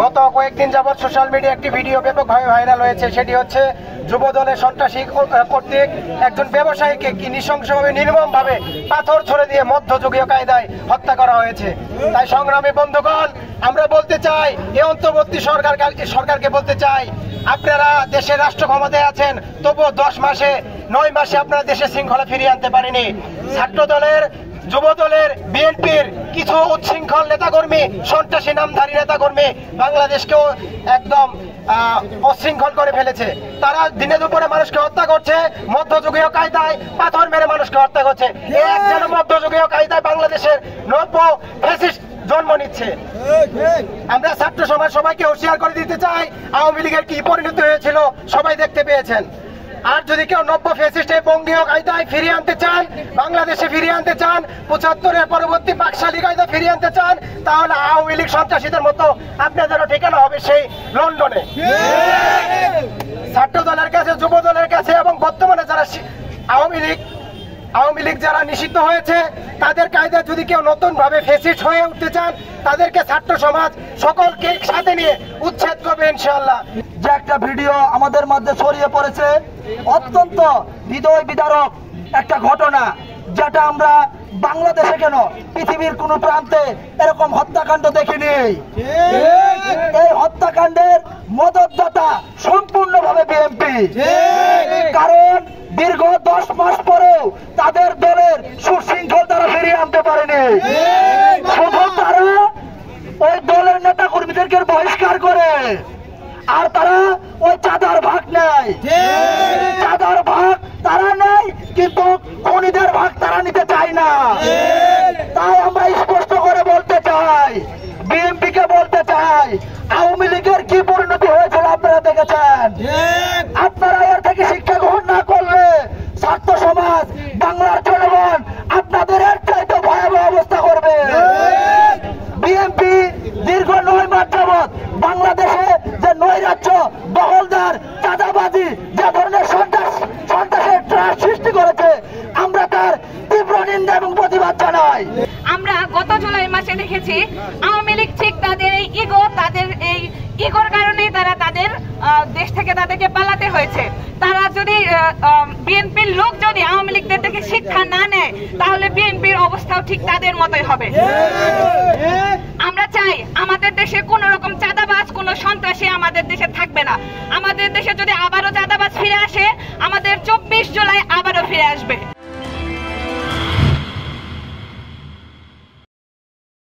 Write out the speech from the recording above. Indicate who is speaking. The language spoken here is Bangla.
Speaker 1: গত কয়েকদিন যাবৎ সোশ্যাল মিডিয়া একটি ভিডিও ব্যাপকভাবে ভাইরাল হয়েছে। সেটি হচ্ছে যুব দলের সন্ত্রাসী কর্তৃক একজন ব্যবসায়ীকে কি নৃশংসভাবে নির্মমভাবে পাথর ছুড়ে দিয়ে মধ্যযুগীয় কায়দায় হত্যা করা হয়েছে। তাই সংগ্রামী বন্ধুগণ, আমরা বলতে চাই, এই অন্তর্বর্তী সরকারকে বলতে চাই, আপনারা দেশের রাষ্ট্র ক্ষমতায় আছেন, তবুও 9 মাসে আপনারা দেশে শৃঙ্খলা ফিরিয়ে আনতে পারেনি। ছাত্র দলের, যুব দলের, বিএনপির কিছু উচ্ছৃঙ্খল নেতাকর্মী, সন্ত্রাসী নামধারী নেতাকর্মী বাংলাদেশকেও একদম অশৃঙ্খল করে ফেলেছে। তারা দিনে দুপুরে মানুষকে হত্যা করছে, মধ্যযুগীয় কায়দায় পাথর মেরে মানুষকে হত্যা করছে। এক যেন মধ্যযুগীয় কায়দায় বাংলাদেশের নব্য ফ্যাসিস্ট জন্ম নিচ্ছে। আমরা ছাত্র সমাজ সবাইকে হুঁশিয়ার করে দিতে চাই, আওয়ামী লীগের কি পরিণতি হয়েছিল সবাই দেখতে পেয়েছেন। আর যদি কেউ নব্য ফ্যাসিস্টে বঙ্গীয় কায়দায় ফিরিয়ে আনতে চান, বাংলাদেশে ফিরিয়ে আনতে চান, 75-এর পরবর্তী পাকশালী কায়দা ফিরিয়ে আনতে চান, তাহলে আওয়ামী লীগ সন্ত্রাসীদের মতো আপনাদেরও ঠিকানা হবে সেই লন্ডনে। ছাত্র দলের কাছে, যুব দলের কাছে এবং বর্তমানে যারা আওয়ামী লীগ যারা নিষিদ্ধ হয়েছে, তাদের কায়দা যদি কেউ নতুন ভাবে ফ্যাসিস্ট হয়ে উঠতে চান, তাদেরকে ছাত্র সমাজ সকলকে সাথে নিয়ে উচ্ছেদ করবে ইনশাআল্লাহ।
Speaker 2: যে একটা ভিডিও আমাদের মধ্যে ছড়িয়ে পড়েছে, অত্যন্ত হৃদয় বিদারক একটা ঘটনা, যেটা আমরা বাংলাদেশে কেন পৃথিবীর কোন প্রান্তে এরকম হত্যাকাণ্ড দেখিনি। এই হত্যাকাণ্ডের মদতদাতা সম্পূর্ণভাবে বিএনপি। কারণ দীর্ঘ 10 মাস পরেও তাদের দলের সুশৃঙ্খল তারা ফিরিয়ে আনতে পারেনি। শুধু তারা ওই দলের নেতা কর্মীদেরকে বহিষ্কার করে, আর তারা ওই চাঁদার ভাগ নেয়। চাঁদার ভাগ তারা নেয়, কিন্তু খুনিদের ভাগ তারা নিতে চায় না। তাই আমরা স্পষ্ট করে বলতে চাই, বিএনপি কে বলতে চাই, আওয়ামী লীগের কি পরিণতি হয়েছিল আপনারা দেখেছেন। আপনারা এর থেকে শিক্ষা গ্রহণ না করলে ছাত্র সমাজ, বাংলার জনগণ আপনাদের এর চাইতে ভয়াবহ অবস্থা করবে। বিএনপি দীর্ঘ 9 মাস যাবৎ বাংলাদেশে যে নৈরাজ্য, দখলদার, চাঁদাবাজি, যে ধরনের সন্ত্রাসের ত্রাস সৃষ্টি করেছে, আমরা তার তীব্র নিন্দা এবং প্রতিবাদ জানাই।
Speaker 3: আমরা গত জুলাই মাসে দেখেছি আওয়ামী লীগ ঠিক তাদের এই ইগোর কারণেই তারা তাদের দেশ থেকে তাদেরকে পালাতে হয়েছে। তারা যদি বিএনপির লোক যদি আওয়ামী লীগদের থেকে শিক্ষা না নেয়, তাহলে বিএনপির অবস্থাও ঠিক তাদের মতোই হবে।